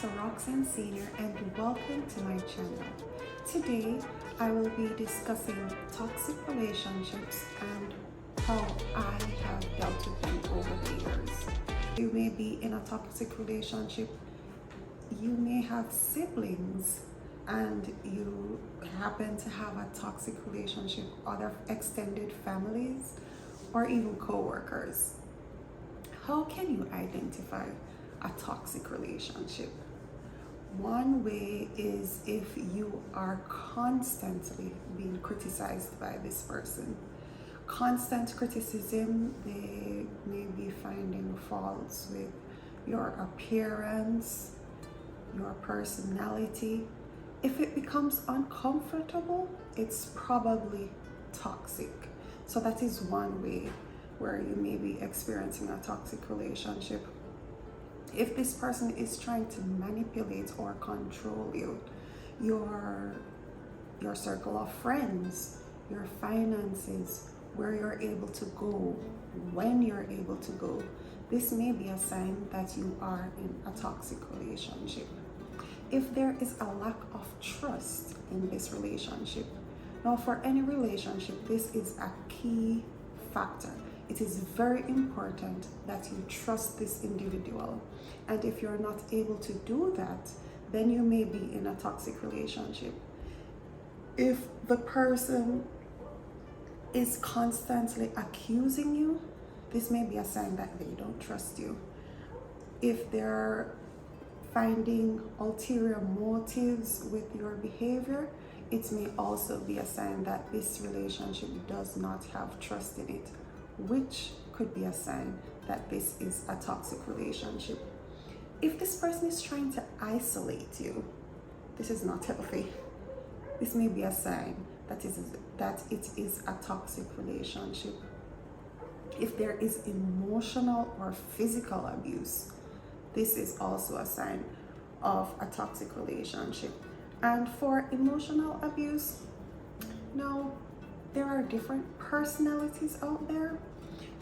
Dr. Roxanne Senior, and welcome to my channel. Today I will be discussing toxic relationships and how I have dealt with them over the years. You may be in a toxic relationship, you may have siblings, and you happen to have a toxic relationship, other extended families, or even co-workers. How can you identify a toxic relationship? One way is if you are constantly being criticized by this person. Constant criticism, they may be finding faults with your appearance, your personality. If it becomes uncomfortable, it's probably toxic. So that is one way where you may be experiencing a toxic relationship. If this person is trying to manipulate or control you, your circle of friends, your finances, where you're able to go, when you're able to go, this may be a sign that you are in a toxic relationship. If there is a lack of trust in this relationship, now for any relationship, this is a key factor. It is very important that you trust this individual. And if you're not able to do that, then you may be in a toxic relationship. If the person is constantly accusing you, this may be a sign that they don't trust you. If they're finding ulterior motives with your behavior, it may also be a sign that this relationship does not have trust in it, which could be a sign that this is a toxic relationship. If this person is trying to isolate you, this is not healthy. This may be a sign that it is a toxic relationship. If there is emotional or physical abuse, this is also a sign of a toxic relationship. And for emotional abuse, now there are different personalities out there,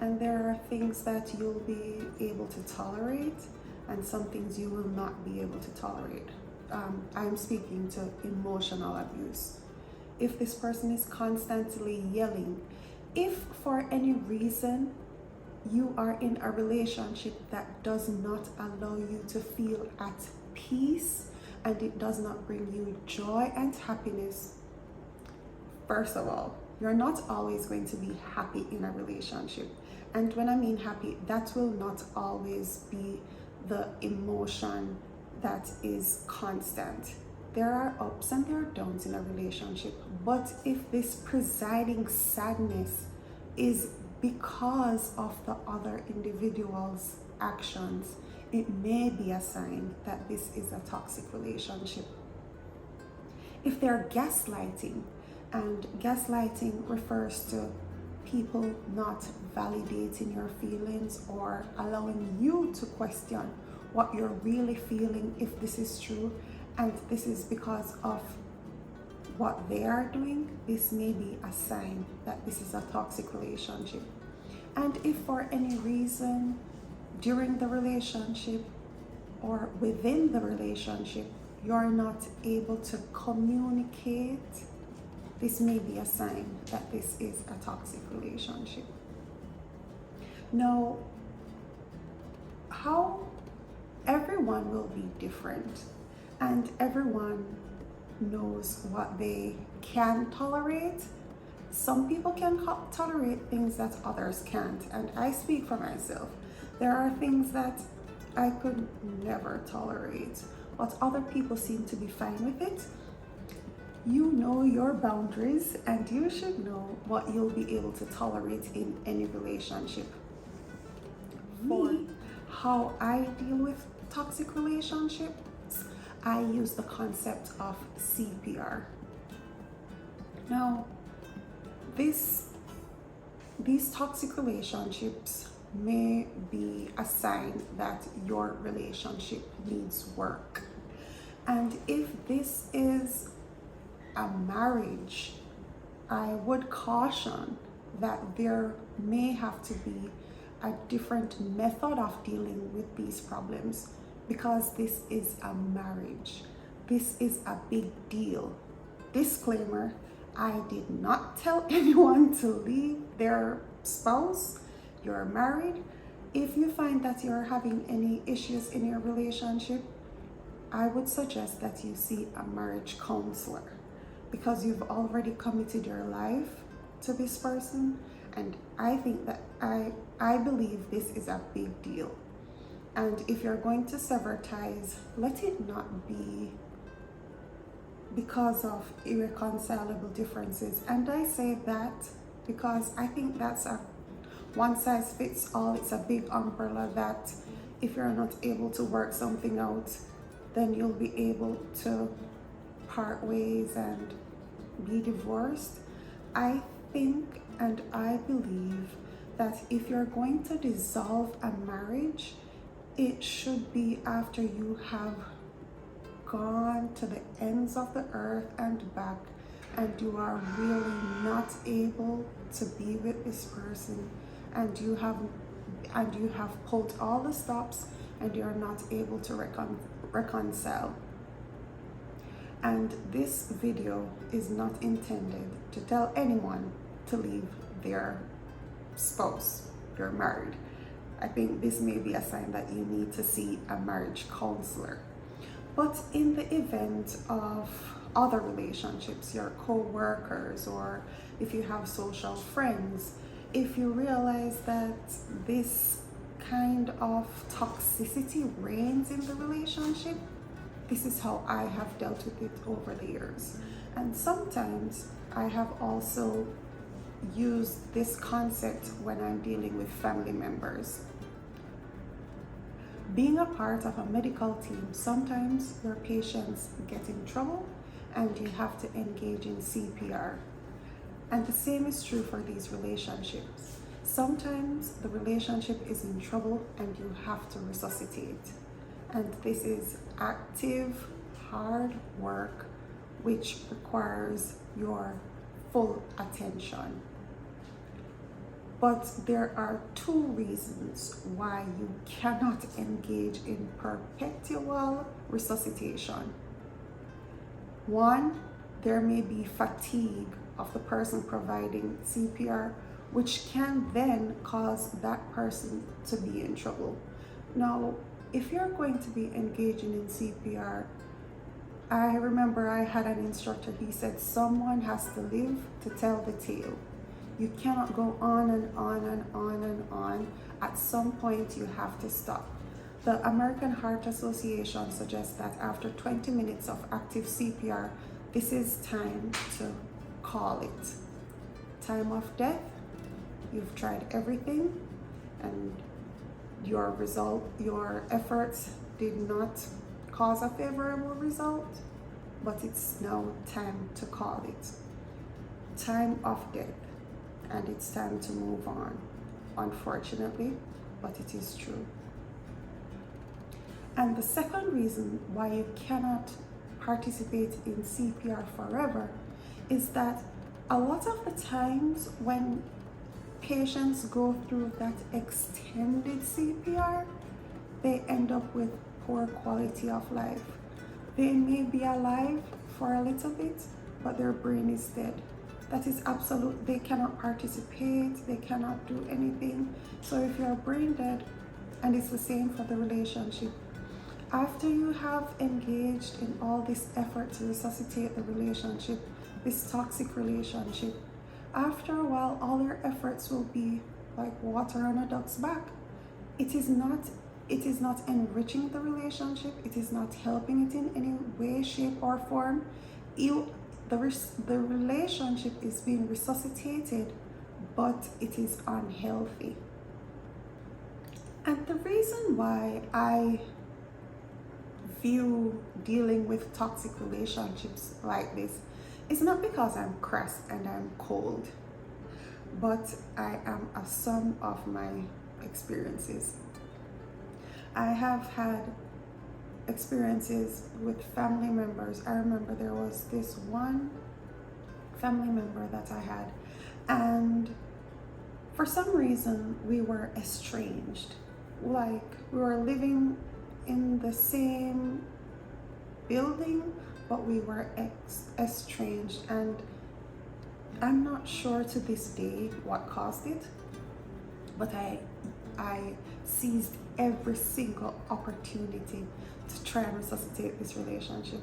and there are things that you'll be able to tolerate and some things you will not be able to tolerate. I'm speaking to emotional abuse. If this person is constantly yelling, if for any reason you are in a relationship that does not allow you to feel at peace and it does not bring you joy and happiness, first of all, you're not always going to be happy in a relationship. And when I mean happy, that will not always be the emotion that is constant. There are ups and there are downs in a relationship, but if this presiding sadness is because of the other individual's actions, it may be a sign that this is a toxic relationship. If they're gaslighting, and gaslighting refers to people not validating your feelings or allowing you to question what you're really feeling, if this is true, and this is because of what they are doing, this may be a sign that this is a toxic relationship. And if for any reason during the relationship or within the relationship you're not able to communicate, this may be a sign that this is a toxic relationship. Now, how everyone will be different, and everyone knows what they can tolerate. Some people can tolerate things that others can't, and I speak for myself. There are things that I could never tolerate, but other people seem to be fine with it. You know your boundaries, and you should know what you'll be able to tolerate in any relationship. For how I deal with toxic relationships, I use the concept of CPR. Now, these toxic relationships may be a sign that your relationship needs work. And if this is a marriage, I would caution that there may have to be a different method of dealing with these problems. because this is a marriage. This is a big deal. Disclaimer, I did not tell anyone to leave their spouse. You're married. If you find that you're having any issues in your relationship, I would suggest that you see a marriage counselor, because you've already committed your life to this person. And I think that I believe this is a big deal. And if you're going to sever ties, let it not be because of irreconcilable differences. And I say that because I think that's a one size fits all. It's a big umbrella that if you're not able to work something out, then you'll be able to part ways and be divorced. I think and I believe that if you're going to dissolve a marriage, it should be after you have gone to the ends of the earth and back, and you are really not able to be with this person, and you have pulled all the stops, and you're not able to reconcile. And this video is not intended to tell anyone to leave their spouse. You're married. I think this may be a sign that you need to see a marriage counselor. But in the event of other relationships, your co-workers, or if you have social friends, if you realize that this kind of toxicity reigns in the relationship, this is how I have dealt with it over the years. And sometimes I have also used this concept when I'm dealing with family members. Being a part of a medical team, sometimes your patients get in trouble and you have to engage in CPR. And the same is true for these relationships. Sometimes the relationship is in trouble and you have to resuscitate. And this is active, hard work, which requires your full attention. But there are two reasons why you cannot engage in perpetual resuscitation. One, there may be fatigue of the person providing CPR, which can then cause that person to be in trouble. Now, if you're going to be engaging in CPR, I remember I had an instructor, he said, someone has to live to tell the tale. You cannot go on and on and on and on. At some point, you have to stop. The American Heart Association suggests that after 20 minutes of active CPR, this is time to call it. Time of death, you've tried everything, and your efforts did not cause a favorable result, but it's now time to call it. Time of death. And it's time to move on, unfortunately, but it is true. And the second reason why you cannot participate in CPR forever is that a lot of the times when patients go through that extended CPR, they end up with poor quality of life. They may be alive for a little bit, but their brain is dead. That is absolute. They cannot participate, they cannot do anything. So if you're brain dead, and it's the same for the relationship, after you have engaged in all this effort to resuscitate the relationship, this toxic relationship, after a while, all your efforts will be like water on a duck's back. It is not enriching the relationship. It is not helping it in any way, shape, or form. The relationship is being resuscitated, but it is unhealthy. And the reason why I view dealing with toxic relationships like this is not because I'm crass and I'm cold, but I am a sum of my experiences. I have had experiences with family members. I remember there was this one family member that I had, and for some reason we were estranged. Like, we were living in the same building, but we were estranged, and I'm not sure to this day what caused it, but I seized every single opportunity to try and resuscitate this relationship.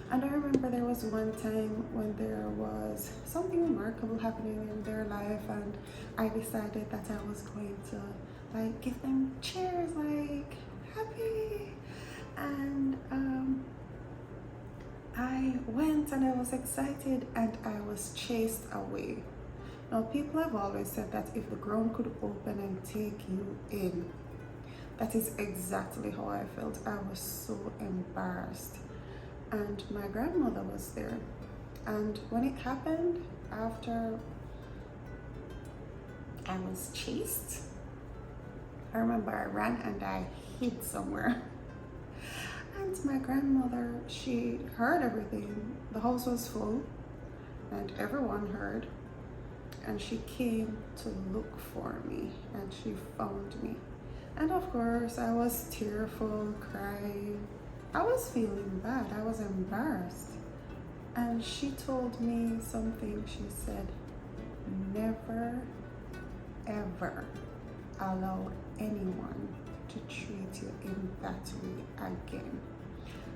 And I remember there was one time when there was something remarkable happening in their life, and I decided that I was going to like give them cheers, like happy. And I went and I was excited, and I was chased away. Now, people have always said that if the ground could open and take you in, that is exactly how I felt. I was so embarrassed. And my grandmother was there. And when it happened, after I was chased, I remember I ran and I hid somewhere. And my grandmother, she heard everything. The house was full and everyone heard. And she came to look for me, and she found me. And of course, I was tearful, crying. I was feeling bad. I was embarrassed. And she told me something. She said, never, ever allow anyone to treat you in that way again.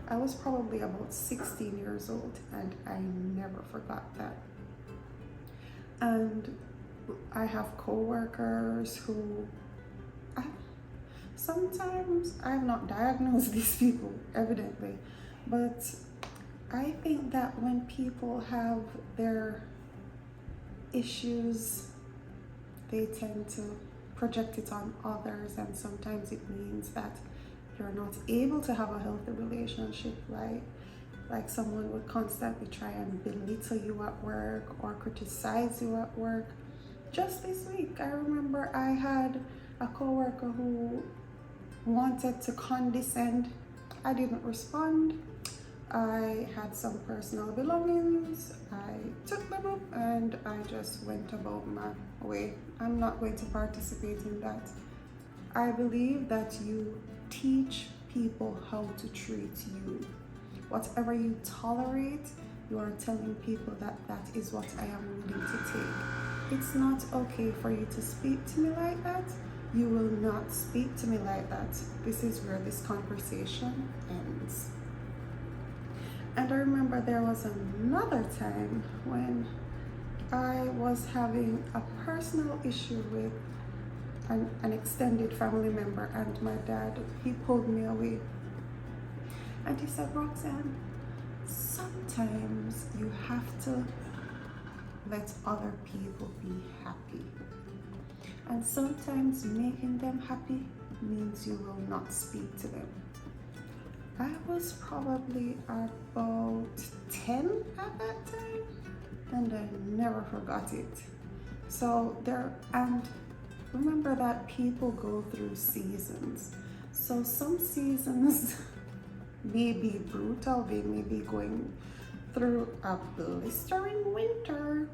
I was probably about 16 years old, and I never forgot that. And I have co-workers who sometimes I have not diagnosed these people, evidently, but I think that when people have their issues, they tend to project it on others, and sometimes it means that you're not able to have a healthy relationship, like someone would constantly try and belittle you at work or criticize you at work. Just this week, I remember I had a coworker who wanted to condescend. I didn't respond. I had some personal belongings. I took them up and I just went about my way. I'm not going to participate in that. I believe that you teach people how to treat you. Whatever you tolerate, you are telling people that that is what I am willing to take. It's not okay for you to speak to me like that. You will not speak to me like that. This is where this conversation ends. And I remember there was another time when I was having a personal issue with an extended family member, and my dad, he pulled me away. And he said, Roxanne, sometimes you have to let other people be happy. And sometimes making them happy means you will not speak to them. I was probably about 10 at that time, and I never forgot it. So and remember that people go through seasons. So some seasons may be brutal, they may be going through a blistering winter,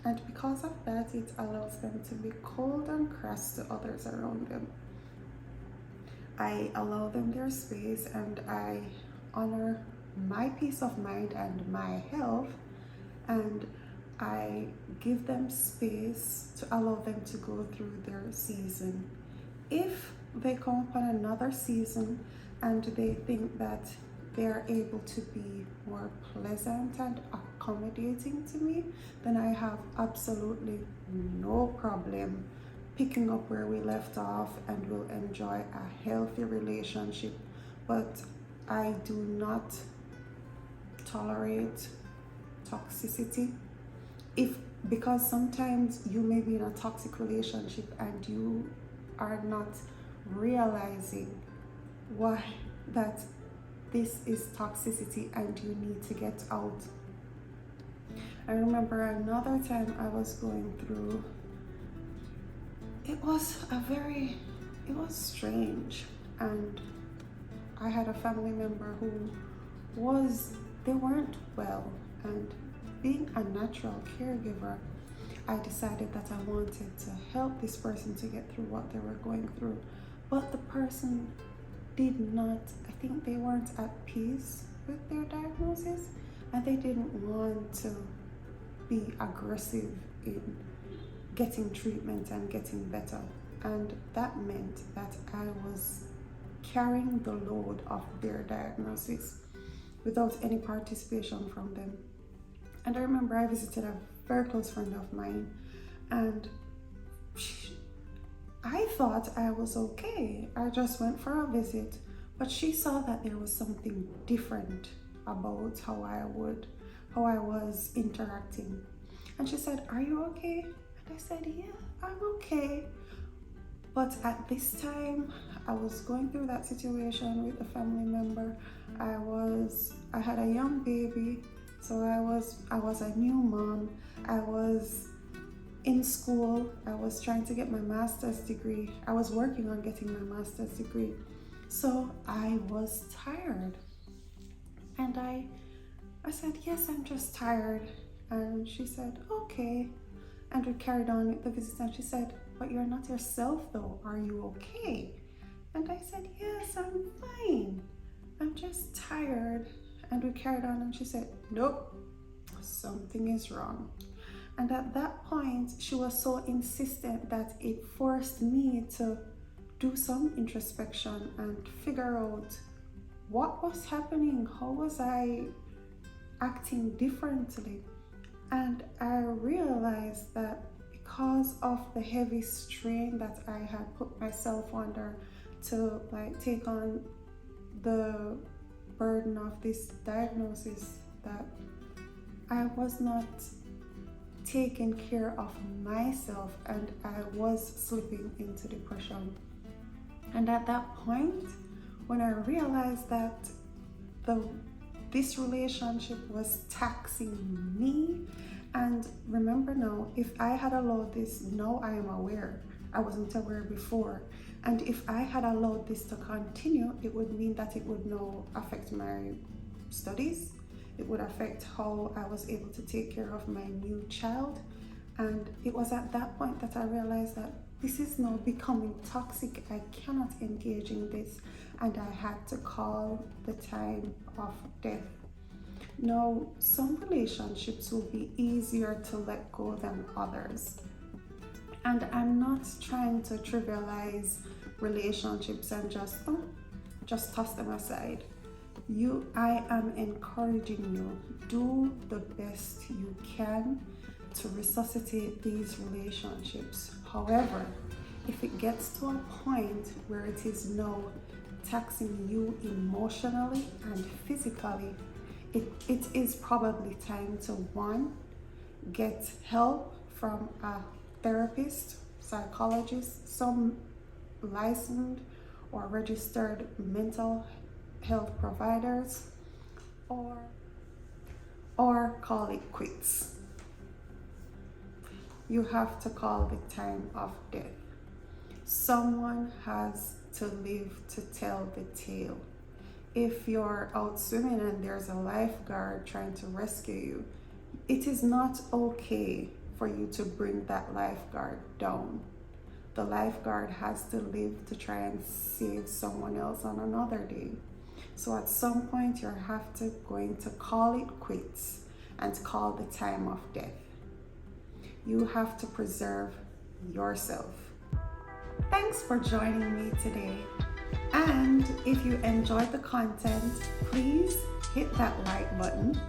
and because of that, it allows them to be cold and crass to others around them. I allow them their space, and I honor my peace of mind and my health, and I give them space to allow them to go through their season. If they come upon another season and they think that they're able to be more pleasant and accommodating to me, then I have absolutely no problem picking up where we left off, and will enjoy a healthy relationship. But I do not tolerate toxicity. Because sometimes you may be in a toxic relationship and you are not realizing why that this is toxicity and you need to get out. I remember another time I was going through, it was strange, and I had a family member who they weren't well, and being a natural caregiver, I decided that I wanted to help this person to get through what they were going through. But the person did not, I think they weren't at peace with their diagnosis, and they didn't want to be aggressive in getting treatment and getting better. And that meant that I was carrying the load of their diagnosis without any participation from them. And I remember I visited a very close friend of mine, and I thought I was okay. I just went for a visit, but she saw that there was something different about how I was interacting. And she said, "Are you okay?" And I said, "Yeah, I'm okay." But at this time, I was going through that situation with a family member. I had a young baby, so I was a new mom. I was in school. I was trying to get my master's degree. I was working on getting my master's degree. So I was tired. And I said, "Yes, I'm just tired." And she said, "Okay." And we carried on with the visit, and she said, "But you're not yourself though. Are you okay?" And I said, "Yes, I'm fine. I'm just tired." And we carried on, and she said, "Nope, something is wrong." And at that point, she was so insistent that it forced me to do some introspection and figure out what was happening. How was I acting differently? And I realized that because of the heavy strain that I had put myself under to take on the burden of this diagnosis, that I was not taking care of myself, and I was slipping into depression. And at that point, when I realized that this relationship was taxing me, and remember now, if I had allowed this, now I am aware. I wasn't aware before. And if I had allowed this to continue, it would mean that it would now affect my studies. It would affect how I was able to take care of my new child. And it was at that point that I realized that this is now becoming toxic. I cannot engage in this. And I had to call the time of death. Now, some relationships will be easier to let go than others. And I'm not trying to trivialize relationships and just toss them aside. I am encouraging you, do the best you can to resuscitate these relationships. However, if it gets to a point where it is now taxing you emotionally and physically, it is probably time to, one, get help from a therapist, psychologist, some licensed or registered mental health providers, or call it quits. You have to call the time of death. Someone has to live to tell the tale. If you're out swimming and there's a lifeguard trying to rescue you, it is not okay for you to bring that lifeguard down. The lifeguard has to live to try and save someone else on another day. So at some point, you're going to call it quits and call the time of death. You have to preserve yourself. Thanks for joining me today. And if you enjoyed the content, please hit that like button.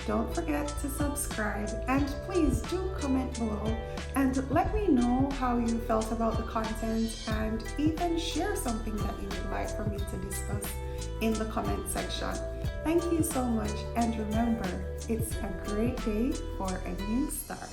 Don't forget to subscribe, and please do comment below and let me know how you felt about the content, and even share something that you would like for me to discuss in the comment section. Thank you so much, and remember, it's a great day for a new start.